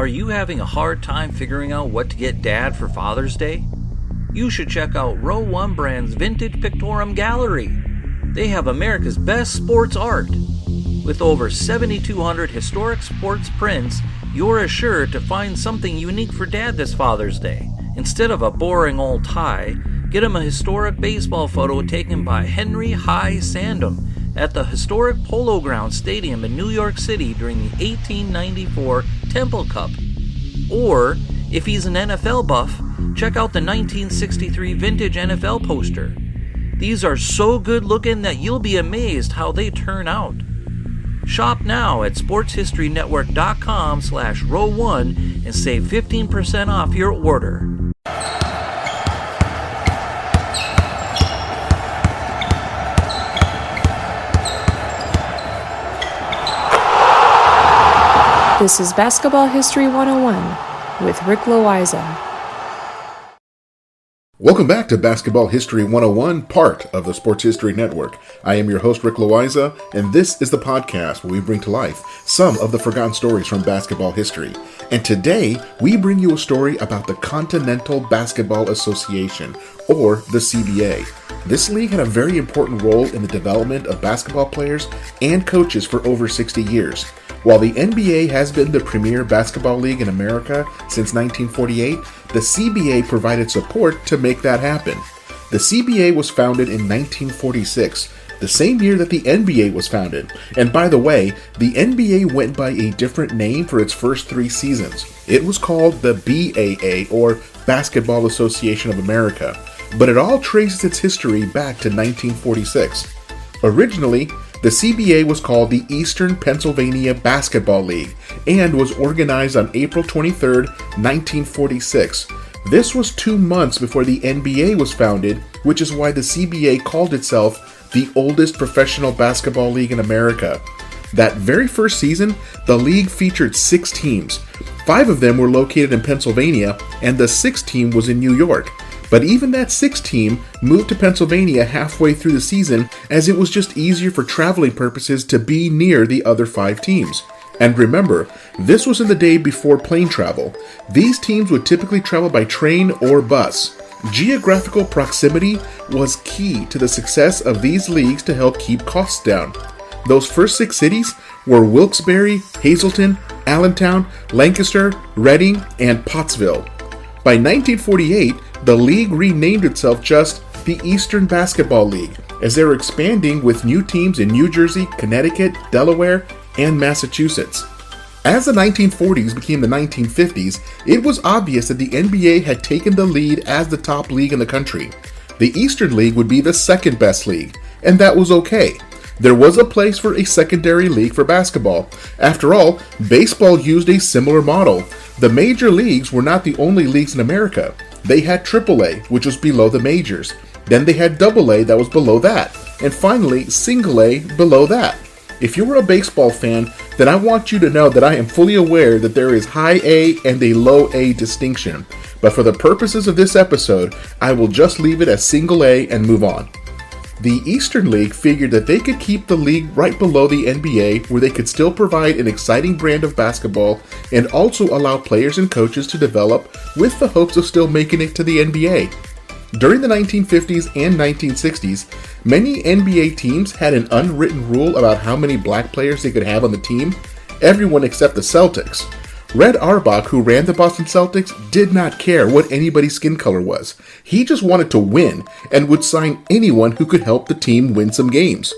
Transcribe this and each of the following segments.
Are you having a hard time figuring out what to get Dad for Father's Day? You should check out Row 1 Brand's Vintage Pictorum Gallery. They have America's best sports art. With over 7,200 historic sports prints, you're assured to find something unique for Dad this Father's Day. Instead of a boring old tie, get him a historic baseball photo taken by Henry High Sandom at the historic Polo Grounds Stadium in New York City during the 1894 Temple Cup. Or, if he's an NFL buff, check out the 1963 vintage NFL poster. These are so good looking that you'll be amazed how they turn out. Shop now at sportshistorynetwork.com/row1 and save 15% off your order. This is Basketball History 101 with Rick Loayza. Welcome back to Basketball History 101, part of the Sports History Network. I am your host, Rick Loayza, and this is the podcast where we bring to life some of the forgotten stories from basketball history. And today, we bring you a story about the Continental Basketball Association, or the CBA. This league had a very important role in the development of basketball players and coaches for over 60 years. While the NBA has been the premier basketball league in America since 1948, the CBA provided support to make that happen. The CBA was founded in 1946, the same year that the NBA was founded. And by the way, the NBA went by a different name for its first 3 seasons. It was called the BAA, or Basketball Association of America, but it all traces its history back to 1946. Originally, the CBA was called the Eastern Pennsylvania Basketball League and was organized on April 23, 1946. This was 2 months before the NBA was founded, which is why the CBA called itself the oldest professional basketball league in America. That very first season, the league featured 6 teams. 5 of them were located in Pennsylvania, and the 6th team was in New York. But even that 6th team moved to Pennsylvania halfway through the season, as it was just easier for traveling purposes to be near the other 5 teams. And remember, this was in the day before plane travel. These teams would typically travel by train or bus. Geographical proximity was key to the success of these leagues to help keep costs down. Those first 6 cities were Wilkes-Barre, Hazleton, Allentown, Lancaster, Reading, and Pottsville. By 1948, the league renamed itself just the Eastern Basketball League, as they were expanding with new teams in New Jersey, Connecticut, Delaware, and Massachusetts. As the 1940s became the 1950s, it was obvious that the NBA had taken the lead as the top league in the country. The Eastern League would be the second best league, and that was okay. There was a place for a secondary league for basketball. After all, baseball used a similar model. The major leagues were not the only leagues in America. They had AAA, which was below the majors. Then they had AA that was below that. And finally, Single A below that. If you were a baseball fan, then I want you to know that I am fully aware that there is high A and a low A distinction. But for the purposes of this episode, I will just leave it as Single A and move on. The Eastern League figured that they could keep the league right below the NBA, where they could still provide an exciting brand of basketball and also allow players and coaches to develop with the hopes of still making it to the NBA. During the 1950s and 1960s, many NBA teams had an unwritten rule about how many black players they could have on the team, everyone except the Celtics. Red Auerbach, who ran the Boston Celtics, did not care what anybody's skin color was. He just wanted to win and would sign anyone who could help the team win some games.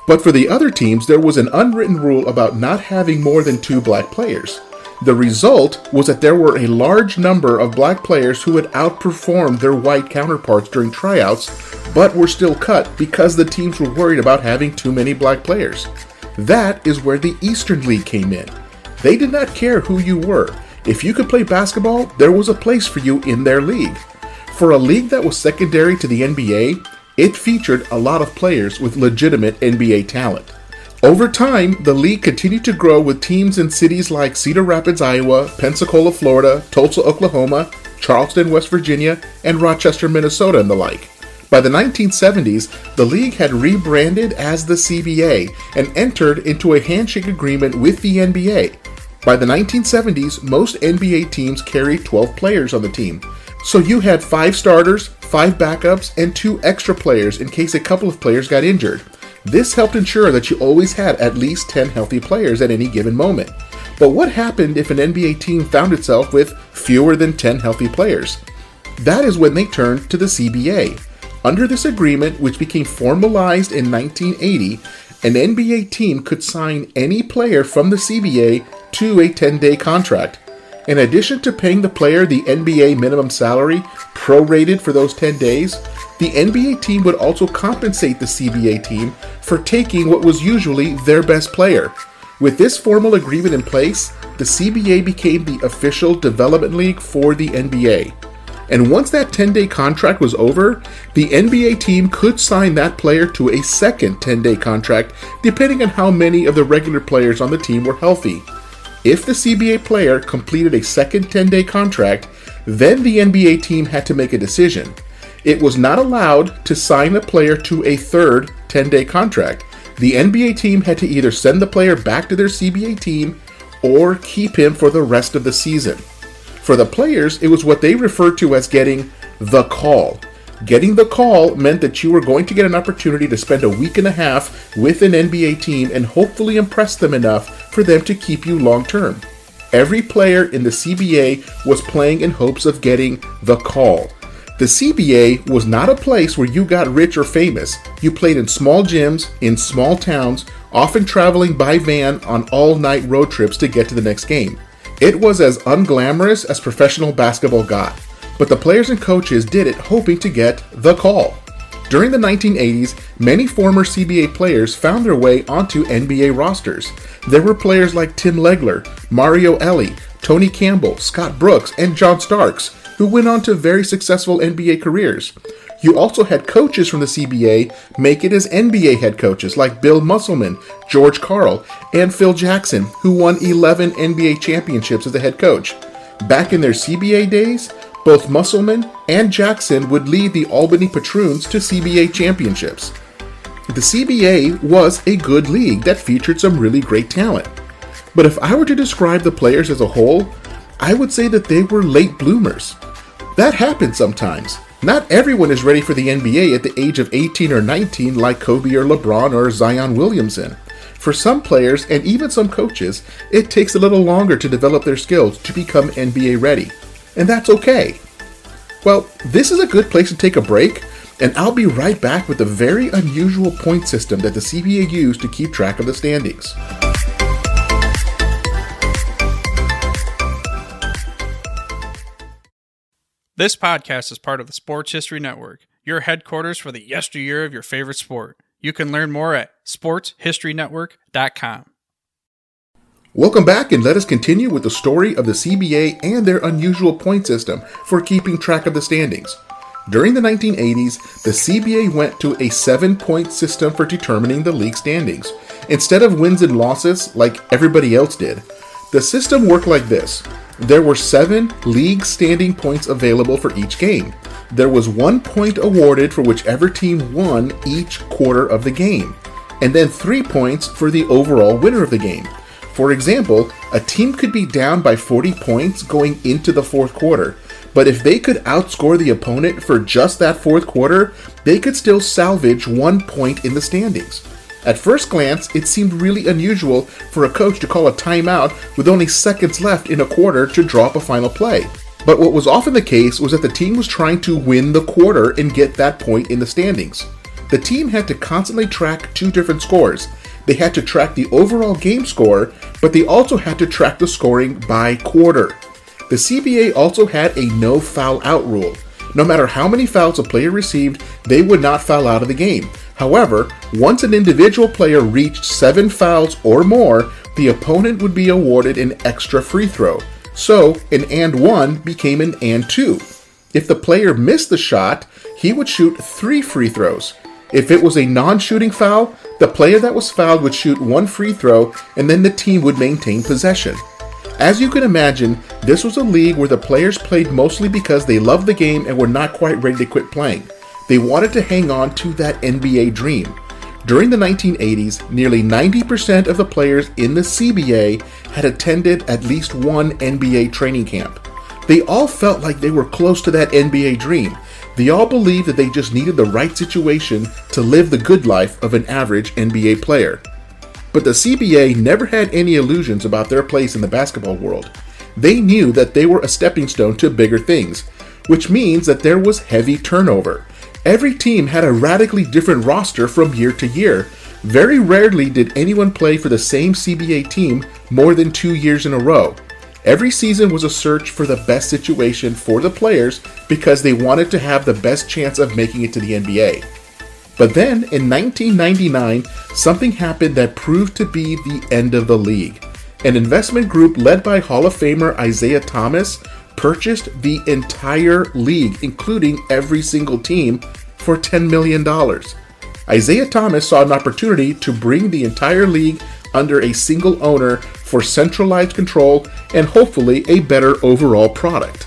But for the other teams, there was an unwritten rule about not having more than 2 black players. The result was that there were a large number of black players who had outperformed their white counterparts during tryouts, but were still cut because the teams were worried about having too many black players. That is where the Eastern League came in. They did not care who you were. If you could play basketball, there was a place for you in their league. For a league that was secondary to the NBA, it featured a lot of players with legitimate NBA talent. Over time, the league continued to grow with teams in cities like Cedar Rapids, Iowa, Pensacola, Florida, Tulsa, Oklahoma, Charleston, West Virginia, and Rochester, Minnesota, and the like. By the 1970s, the league had rebranded as the CBA and entered into a handshake agreement with the NBA. By the 1970s, most NBA teams carried 12 players on the team. So you had 5 starters, 5 backups, and 2 extra players in case a couple of players got injured. This helped ensure that you always had at least 10 healthy players at any given moment. But what happened if an NBA team found itself with fewer than 10 healthy players? That is when they turned to the CBA. Under this agreement, which became formalized in 1980, an NBA team could sign any player from the CBA to a 10-day contract. In addition to paying the player the NBA minimum salary, prorated for those 10 days, the NBA team would also compensate the CBA team for taking what was usually their best player. With this formal agreement in place, the CBA became the official development league for the NBA. And once that 10-day contract was over, the NBA team could sign that player to a second 10-day contract, depending on how many of the regular players on the team were healthy. If the CBA player completed a second 10-day contract, then the NBA team had to make a decision. It was not allowed to sign the player to a third 10-day contract. The NBA team had to either send the player back to their CBA team or keep him for the rest of the season. For the players, it was what they referred to as getting the call. Getting the call meant that you were going to get an opportunity to spend a week and a half with an NBA team and hopefully impress them enough for them to keep you long term. Every player in the CBA was playing in hopes of getting the call. The CBA was not a place where you got rich or famous. You played in small gyms, in small towns, often traveling by van on all-night road trips to get to the next game. It was as unglamorous as professional basketball got, but the players and coaches did it hoping to get the call. During the 1980s, many former CBA players found their way onto NBA rosters. There were players like Tim Legler, Mario Elie, Tony Campbell, Scott Brooks, and John Starks, who went on to very successful NBA careers. You also had coaches from the CBA make it as NBA head coaches like Bill Musselman, George Karl, and Phil Jackson, who won 11 NBA championships as a head coach. Back in their CBA days, both Musselman and Jackson would lead the Albany Patroons to CBA championships. The CBA was a good league that featured some really great talent. But if I were to describe the players as a whole, I would say that they were late bloomers. That happens sometimes. Not everyone is ready for the NBA at the age of 18 or 19 like Kobe or LeBron or Zion Williamson. For some players and even some coaches, it takes a little longer to develop their skills to become NBA ready. And that's okay. Well, this is a good place to take a break, and I'll be right back with a very unusual point system that the CBA used to keep track of the standings. This podcast is part of the Sports History Network, your headquarters for the yesteryear of your favorite sport. You can learn more at sportshistorynetwork.com. Welcome back, and let us continue with the story of the CBA and their unusual point system for keeping track of the standings. During the 1980s, the CBA went to a 7-point system for determining the league standings, instead of wins and losses like everybody else did. The system worked like this. There were 7 league standing points available for each game. There was 1 point awarded for whichever team won each quarter of the game, and then 3 points for the overall winner of the game. For example, a team could be down by 40 points going into the fourth quarter, but if they could outscore the opponent for just that fourth quarter, they could still salvage 1 point in the standings. At first glance, it seemed really unusual for a coach to call a timeout with only seconds left in a quarter to draw up a final play. But what was often the case was that the team was trying to win the quarter and get that point in the standings. The team had to constantly track 2 different scores. They had to track the overall game score, but they also had to track the scoring by quarter. The CBA also had a no foul out rule. No matter how many fouls a player received, they would not foul out of the game. However, once an individual player reached 7 fouls or more, the opponent would be awarded an extra free throw. So, an and 1 became an and 2. If the player missed the shot, he would shoot 3 free throws. If it was a non-shooting foul, the player that was fouled would shoot 1 free throw, and then the team would maintain possession. As you can imagine, this was a league where the players played mostly because they loved the game and were not quite ready to quit playing. They wanted to hang on to that NBA dream. During the 1980s, nearly 90% of the players in the CBA had attended at least one NBA training camp. They all felt like they were close to that NBA dream. They all believed that they just needed the right situation to live the good life of an average NBA player. But the CBA never had any illusions about their place in the basketball world. They knew that they were a stepping stone to bigger things, which means that there was heavy turnover. Every team had a radically different roster from year to year. Very rarely did anyone play for the same CBA team more than 2 years in a row. Every season was a search for the best situation for the players because they wanted to have the best chance of making it to the NBA. But then, in 1999, something happened that proved to be the end of the league. An investment group led by Hall of Famer Isiah Thomas purchased the entire league, including every single team, for $10 million. Isiah Thomas saw an opportunity to bring the entire league under a single owner for centralized control and hopefully a better overall product.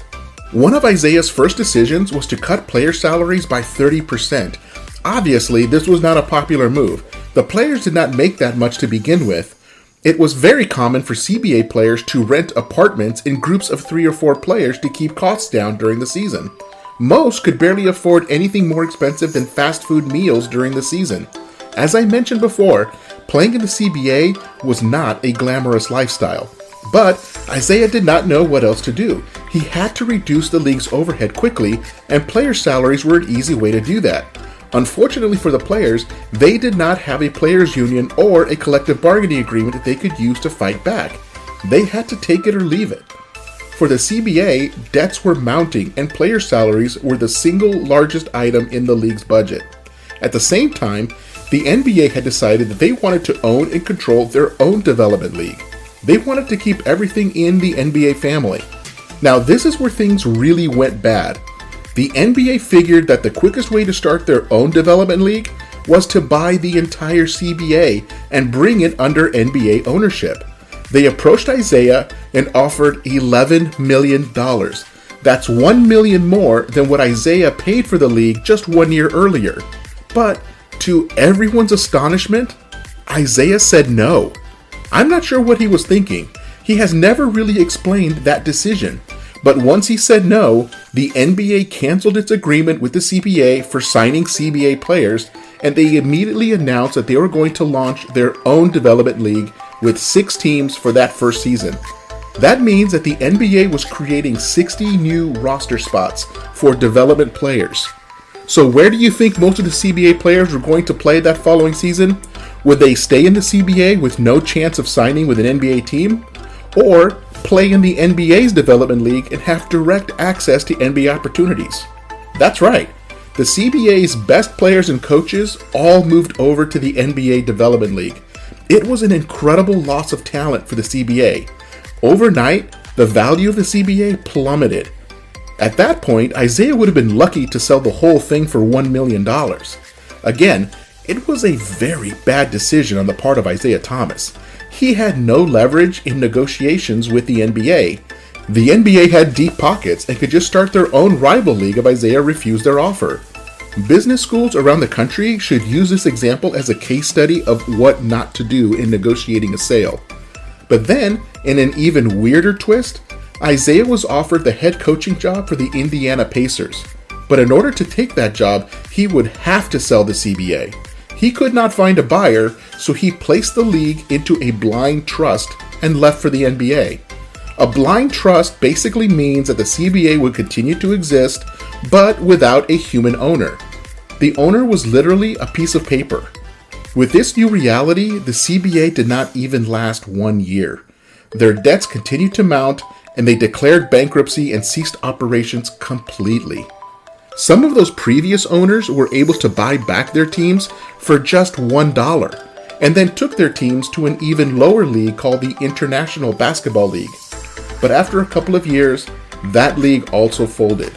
One of Isiah's first decisions was to cut player salaries by 30%. Obviously, this was not a popular move. The players did not make that much to begin with. It was very common for CBA players to rent apartments in groups of 3 or 4 players to keep costs down during the season. Most could barely afford anything more expensive than fast food meals during the season. As I mentioned before, playing in the CBA was not a glamorous lifestyle. But Isiah did not know what else to do. He had to reduce the league's overhead quickly, and player salaries were an easy way to do that. Unfortunately for the players, they did not have a players' union or a collective bargaining agreement that they could use to fight back. They had to take it or leave it. For the CBA, debts were mounting and player salaries were the single largest item in the league's budget. At the same time, the NBA had decided that they wanted to own and control their own development league. They wanted to keep everything in the NBA family. Now, this is where things really went bad. The NBA figured that the quickest way to start their own development league was to buy the entire CBA and bring it under NBA ownership. They approached Isiah and offered $11 million. That's $1 million more than what Isiah paid for the league just 1 year earlier. But to everyone's astonishment, Isiah said no. I'm not sure what he was thinking. He has never really explained that decision. But once he said no, the NBA canceled its agreement with the CBA for signing CBA players, and they immediately announced that they were going to launch their own development league with 6 teams for that first season. That means that the NBA was creating 60 new roster spots for development players. So where do you think most of the CBA players were going to play that following season? Would they stay in the CBA with no chance of signing with an NBA team? Or play in the NBA's development league and have direct access to NBA opportunities? That's right. The CBA's best players and coaches all moved over to the NBA development league. It was an incredible loss of talent for the CBA. Overnight, the value of the CBA plummeted. At that point, Isiah would have been lucky to sell the whole thing for $1 million. Again, it was a very bad decision on the part of Isiah Thomas. He had no leverage in negotiations with the NBA. The NBA had deep pockets and could just start their own rival league if Isiah refused their offer. Business schools around the country should use this example as a case study of what not to do in negotiating a sale. But then, in an even weirder twist, Isiah was offered the head coaching job for the Indiana Pacers. But in order to take that job, he would have to sell the CBA. He could not find a buyer, so he placed the league into a blind trust and left for the NBA. A blind trust basically means that the CBA would continue to exist, but without a human owner. The owner was literally a piece of paper. With this new reality, the CBA did not even last 1 year. Their debts continued to mount, and they declared bankruptcy and ceased operations completely. Some of those previous owners were able to buy back their teams for just $1, and then took their teams to an even lower league called the International Basketball League. But after a couple of years, that league also folded.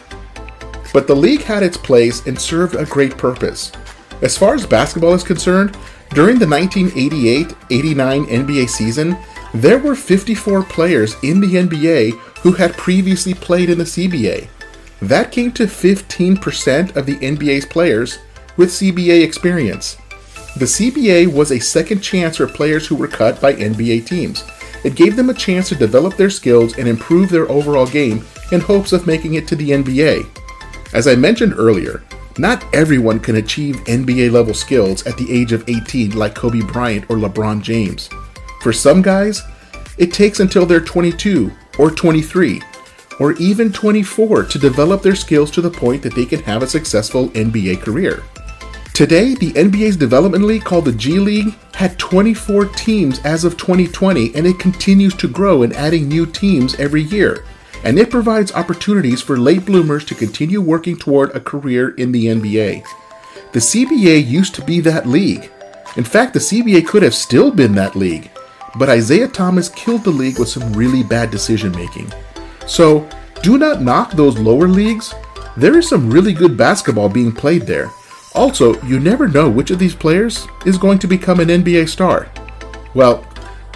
But the league had its place and served a great purpose. As far as basketball is concerned, during the 1988-89 NBA season, there were 54 players in the NBA who had previously played in the CBA. That came to 15% of the NBA's players with CBA experience. The CBA was a second chance for players who were cut by NBA teams. It gave them a chance to develop their skills and improve their overall game in hopes of making it to the NBA. As I mentioned earlier, not everyone can achieve NBA level skills at the age of 18 like Kobe Bryant or LeBron James. For some guys, it takes until they're 22 or 23 or even 24 to develop their skills to the point that they can have a successful NBA career. Today, the NBA's development league called the G League had 24 teams as of 2020, and it continues to grow and adding new teams every year. And it provides opportunities for late bloomers to continue working toward a career in the NBA. The CBA used to be that league. In fact, the CBA could have still been that league, but Isaiah Thomas killed the league with some really bad decision making. So, do not knock those lower leagues. There is some really good basketball being played there. Also, you never know which of these players is going to become an NBA star. Well,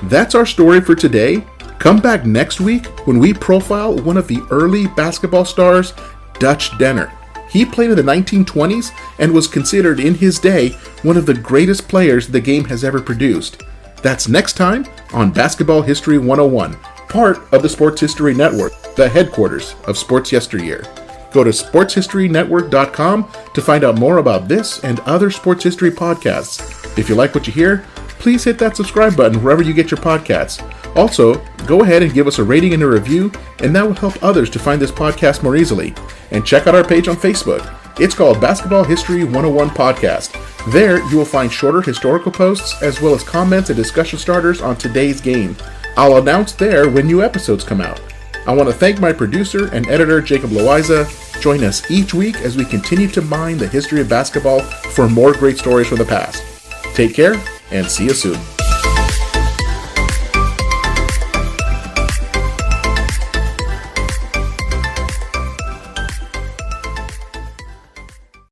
that's our story for today. Come back next week when we profile one of the early basketball stars, Dutch Denner. He played in the 1920s and was considered in his day one of the greatest players the game has ever produced. That's next time on Basketball History 101, part of the Sports History Network, the headquarters of Sports Yesteryear. Go to sportshistorynetwork.com to find out more about this and other sports history podcasts. If you like what you hear, please hit that subscribe button wherever you get your podcasts. Also, go ahead and give us a rating and a review, and that will help others to find this podcast more easily. And check out our page on Facebook. It's called Basketball History 101 Podcast. There, you will find shorter historical posts as well as comments and discussion starters on today's game. I'll announce there when new episodes come out. I want to thank my producer and editor, Jacob Loayza. Join us each week as we continue to mine the history of basketball for more great stories from the past. Take care, and see you soon.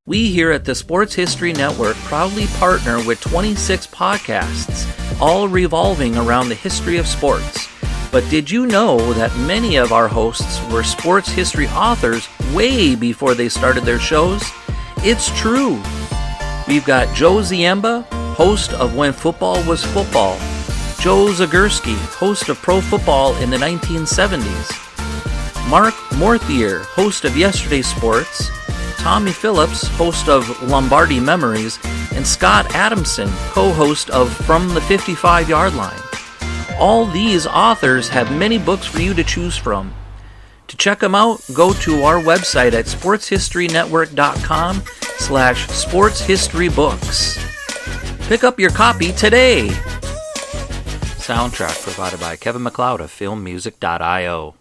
We here at the Sports History Network proudly partner with 26 podcasts, all revolving around the history of sports. But did you know that many of our hosts were sports history authors way before they started their shows? It's true. We've got Joe Ziemba, host of When Football Was Football, Joe Zagurski, host of Pro Football in the 1970s, Mark Morthier, host of Yesterday Sports, Tommy Phillips, host of Lombardi Memories, and Scott Adamson, co-host of From the 55-Yard Line. All these authors have many books for you to choose from. To check them out, go to our website at sportshistorynetwork.com/sportshistorybooks. Pick up your copy today. Soundtrack provided by Kevin MacLeod of filmmusic.io.